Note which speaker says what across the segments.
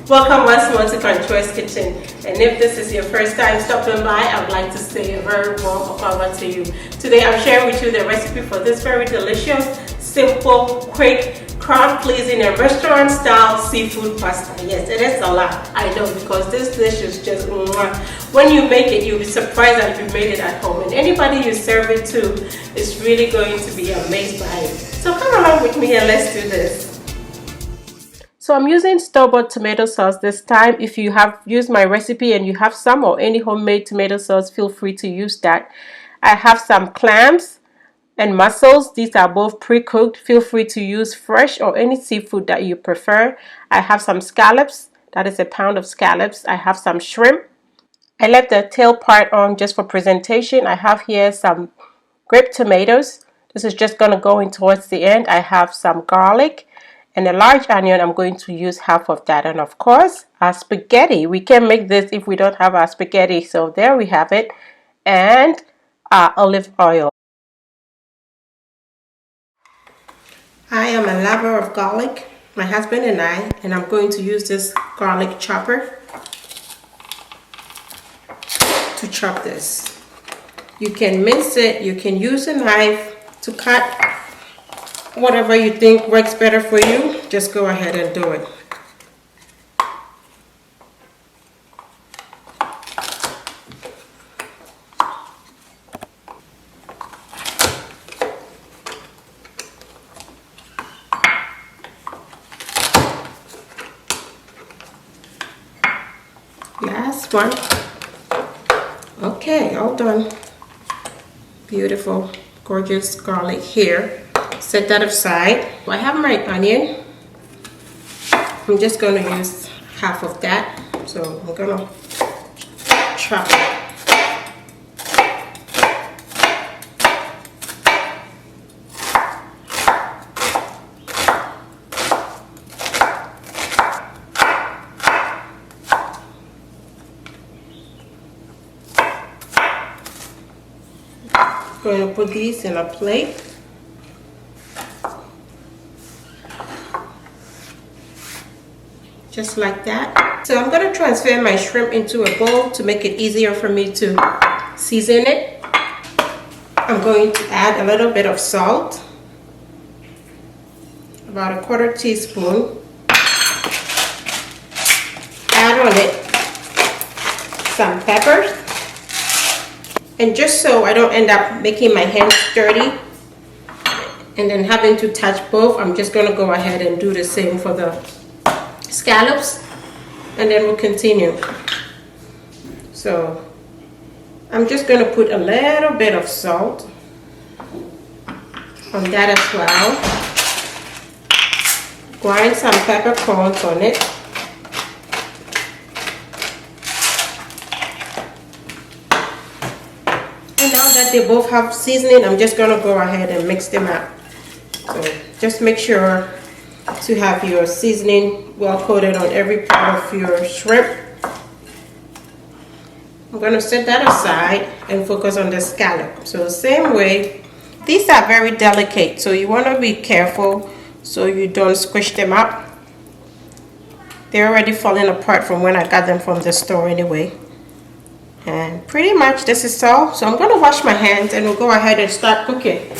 Speaker 1: Welcome once more to Controll's Kitchen, and if this is your first time stopping by, I would like to say a very warm welcome to you. Today I'm sharing with you the recipe for this very delicious, simple, quick, crowd-pleasing and restaurant-style seafood pasta. Yes, it is a lot, I know, because this dish is just mwah. When you make it, you'll be surprised that you made it at home, and anybody you serve it to is really going to be amazed by it. So come along with me and let's do this. So I'm using store-bought tomato sauce this time. If you have used my recipe and you have some or any homemade tomato sauce, feel free to use that. I have some clams and mussels. These are both pre-cooked. Feel free to use fresh or any seafood that you prefer. I have some scallops. That is a pound of scallops. I have some shrimp. I left the tail part on just for presentation. I have here some grape tomatoes. This is just going to go in towards the end. I have some garlic and a large onion. I'm going to use half of that, and of course our spaghetti. We can make this if we don't have our spaghetti, so there we have it. And our olive oil. I am a lover of garlic, my husband and I'm going to use this garlic chopper to chop this. You can mince it, you can use a knife to cut. Whatever you think works better for you, just go ahead and do it. Last one. Okay, all done. Beautiful, gorgeous garlic here. Set that aside. I have my onion. I'm just going to use half of that. So I'm going to chop it. I'm going to put these in a plate. Just like that. So I'm going to transfer my shrimp into a bowl to make it easier for me to season it. I'm going to add a little bit of salt, about 1/4 teaspoon. Add on it some peppers. And just so I don't end up making my hands dirty and then having to touch both, I'm just going to go ahead and do the same for the scallops, and then we'll continue. So I'm just going to put a little bit of salt on that as well. Grind some peppercorns on it. And now that they both have seasoning, I'm just going to go ahead and mix them up. So just make sure to have your seasoning well coated on every part of your shrimp. I'm going to set that aside and focus on the scallop. So same way, these are very delicate, so you want to be careful so you don't squish them up. They're already falling apart from when I got them from the store anyway. And pretty much this is all. So I'm going to wash my hands and we'll go ahead and start cooking.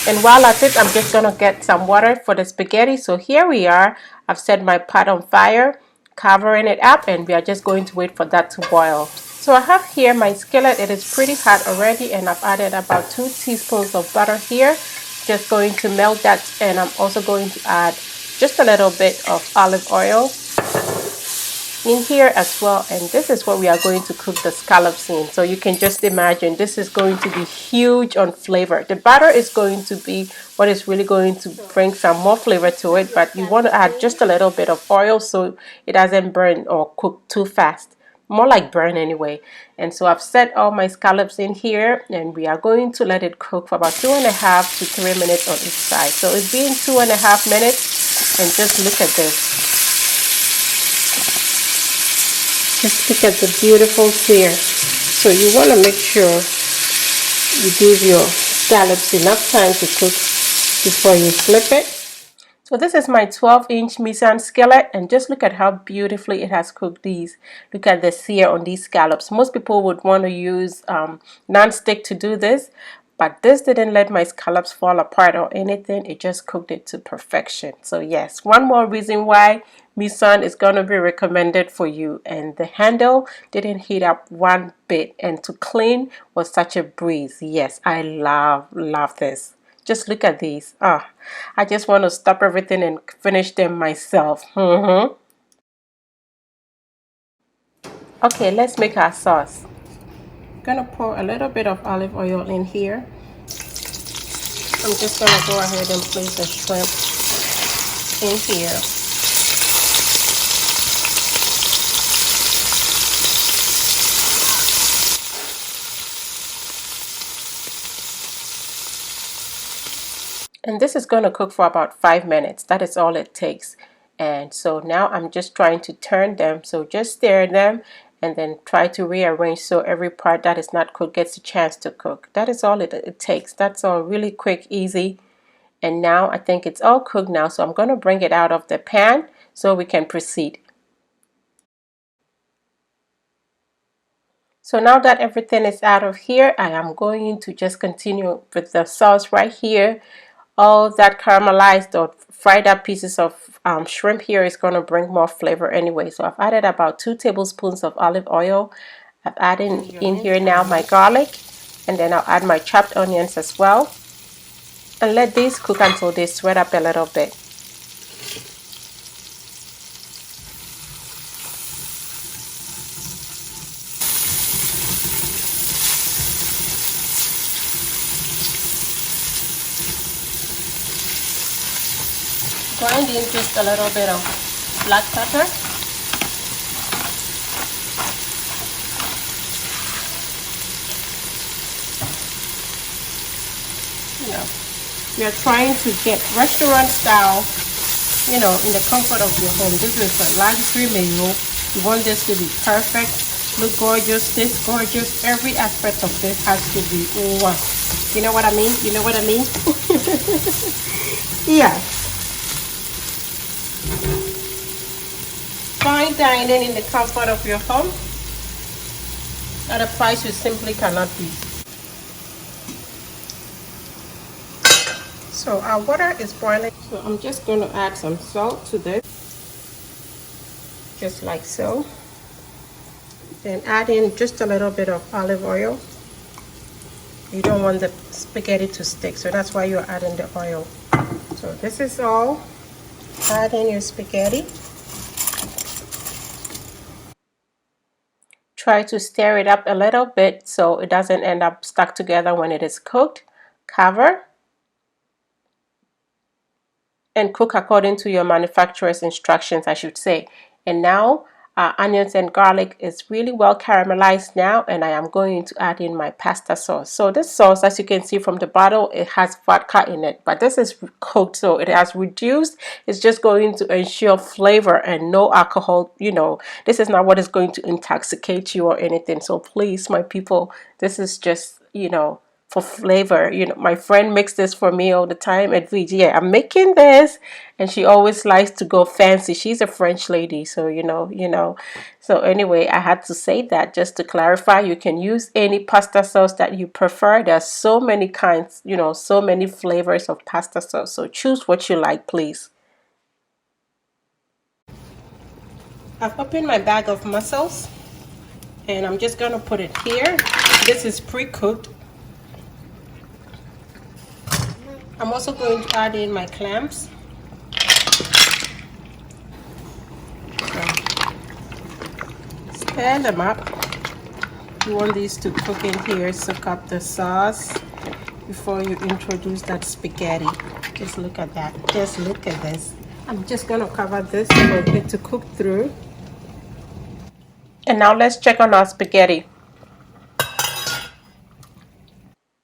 Speaker 1: And while at it, I'm just going to get some water for the spaghetti. So here we are. I've set my pot on fire, covering it up, and we are just going to wait for that to boil. So I have here my skillet. It is pretty hot already, and I've added about 2 teaspoons of butter here. Just going to melt that, and I'm also going to add just a little bit of olive oil in here as well, and this is what we are going to cook the scallops in. So you can just imagine this is going to be huge on flavor. The butter is going to be what is really going to bring some more flavor to it, but you want to add just a little bit of oil so it doesn't burn or cook too fast, more like burn anyway. And so I've set all my scallops in here, and we are going to let it cook for about 2.5 to 3 minutes on each side. So it's been 2.5 minutes, and just look at this. Just look at the beautiful sear. So you want to make sure you give your scallops enough time to cook before you flip it. So this is my 12-inch Mise skillet, and just look at how beautifully it has cooked these. Look at the sear on these scallops. Most people would want to use non-stick to do this, but this didn't let my scallops fall apart or anything. It just cooked it to perfection. So yes, one more reason why Mise is going to be recommended for you. And the handle didn't heat up one bit, and to clean was such a breeze. Yes, I love this. Just look at these. I just want to stop everything and finish them myself. Okay, let's make our sauce. I'm gonna pour a little bit of olive oil in here. I'm just gonna go ahead and place the shrimp in here. And this is going to cook for about 5 minutes. That is all it takes. And so now I'm just trying to turn them. So just stir them and then try to rearrange so every part that is not cooked gets a chance to cook. That is all it takes. That's all really quick, easy. And now I think it's all cooked now. So I'm going to bring it out of the pan so we can proceed. So now that everything is out of here, I am going to just continue with the sauce right here. All that caramelized or fried up pieces of shrimp here is going to bring more flavor anyway. So I've added about 2 tablespoons of olive oil. I've added in here now my garlic, and then I'll add my chopped onions as well. And let these cook until they sweat up a little bit. Grind in just a little bit of black pepper. You're trying to get restaurant style, in the comfort of your home. This is a luxury meal. You want this to be perfect, look gorgeous, taste gorgeous. Every aspect of this has to be one. You know what I mean? You know what I mean? Yeah. Fine dining in the comfort of your home at a price you simply cannot beat. So our water is boiling. So I'm just going to add some salt to this. Just like so. Then add in just a little bit of olive oil. You don't want the spaghetti to stick, so that's why you're adding the oil. So this is all. Add in your spaghetti. Try to stir it up a little bit so it doesn't end up stuck together when it is cooked. Cover. And cook according to your manufacturer's instructions, I should say. And now onions and garlic is really well caramelized now, and I am going to add in my pasta sauce. So this sauce, as you can see from the bottle, it has vodka in it, but this is cooked, so it has reduced. It's just going to ensure flavor and no alcohol. This is not what is going to intoxicate you or anything. So please, my people, this is just for flavor. My friend makes this for me all the time at VG. Yeah, I'm making this, and she always likes to go fancy. She's a French lady, so so anyway, I had to say that just to clarify. You can use any pasta sauce that you prefer. There's so many kinds, so many flavors of pasta sauce, so choose what you like, please. I've opened my bag of mussels, and I'm just gonna put it here. This is pre-cooked. I'm also going to add in my clams. Stir them up. You want these to cook in here, soak up the sauce before you introduce that spaghetti. Just look at that. Just look at this. I'm just going to cover this for it to cook through. And now let's check on our spaghetti.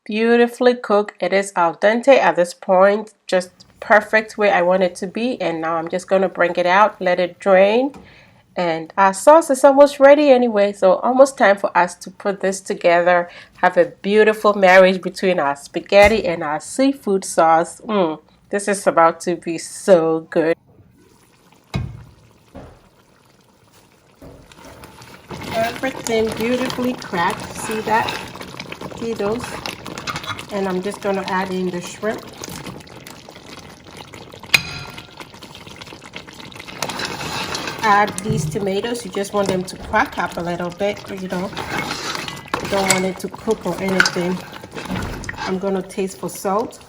Speaker 1: Beautifully cooked. It is al dente at this point, just perfect where I want it to be. And now I'm just going to bring it out, let it drain, and our sauce is almost ready anyway. So almost time for us to put this together, have a beautiful marriage between our spaghetti and our seafood sauce. This is about to be so good. Everything beautifully cracked. See that? See those? And I'm just going to add in the shrimp. Add these tomatoes. You just want them to crack up a little bit, you know. You don't want it to cook or anything. I'm going to taste for salt.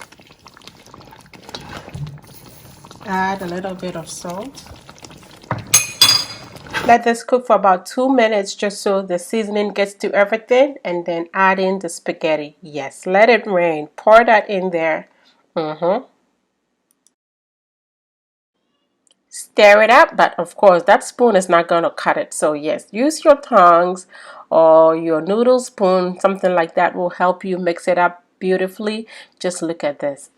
Speaker 1: Add a little bit of salt. Let this cook for about 2 minutes just so the seasoning gets to everything, and then add in the spaghetti. Yes, let it rain. Pour that in there. Stir it up, but of course that spoon is not going to cut it. So yes, use your tongs or your noodle spoon. Something like that will help you mix it up beautifully. Just look at this.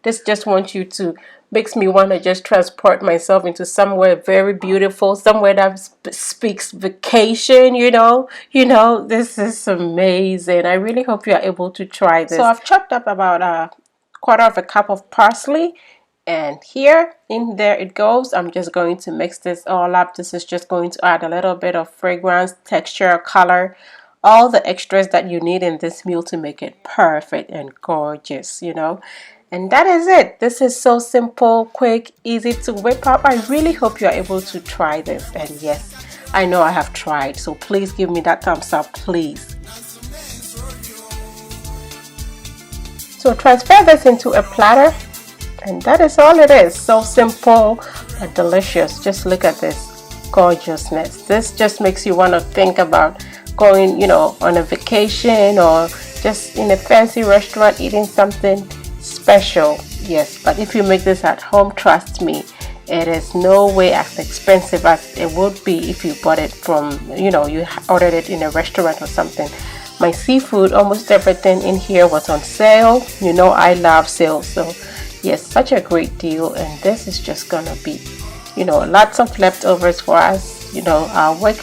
Speaker 1: This just wants you to, makes me want to just transport myself into somewhere very beautiful, somewhere that speaks vacation, you know. This is amazing. I really hope you are able to try this. So I've chopped up about a quarter of a cup of parsley, and here in there it goes. I'm just going to mix this all up. This is just going to add a little bit of fragrance, texture, color, all the extras that you need in this meal to make it perfect and gorgeous, you know. And that is it. This is so simple, quick, easy to whip up. I really hope you're able to try this. And yes, I know I have tried. So please give me that thumbs up, please. So transfer this into a platter. And that is all it is. So simple but delicious. Just look at this gorgeousness. This just makes you want to think about going, you know, on a vacation or just in a fancy restaurant eating something special. Yes, but if you make this at home, trust me, it is no way as expensive as it would be if you bought it from, you know, you ordered it in a restaurant or something. My seafood, almost everything in here was on sale. You know, I love sales. So yes, such a great deal. And this is just gonna be, you know, lots of leftovers for us. You know, our work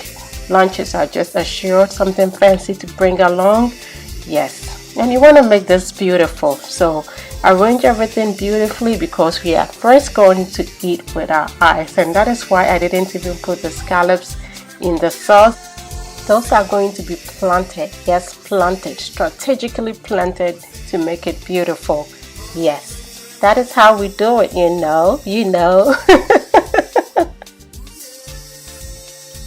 Speaker 1: lunches are just assured something fancy to bring along. Yes, and you want to make this beautiful. So arrange everything beautifully because we are first going to eat with our eyes. And that is why I didn't even put the scallops in the sauce. Those are going to be planted. Yes, planted, strategically planted to make it beautiful. Yes, that is how we do it, you know.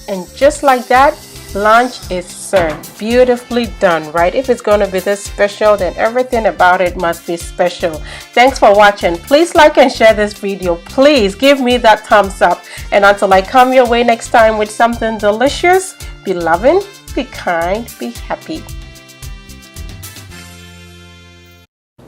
Speaker 1: And just like that, lunch is served. Beautifully done, right? If it's going to be this special, then everything about it must be special. Thanks for watching. Please like and share this video. Please give me that thumbs up. And until I come your way next time with something delicious, be loving, be kind, be happy.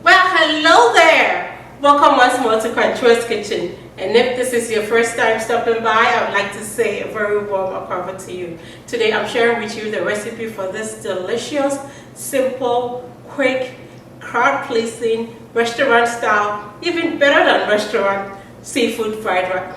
Speaker 1: Well, hello there. Welcome once more to Controls Kitchen. And if this is your first time stopping by, I would like to say a very warm welcome to you. Today I'm sharing with you the recipe for this delicious, simple, quick, crowd-pleasing, restaurant style, even better than restaurant, seafood fried rice.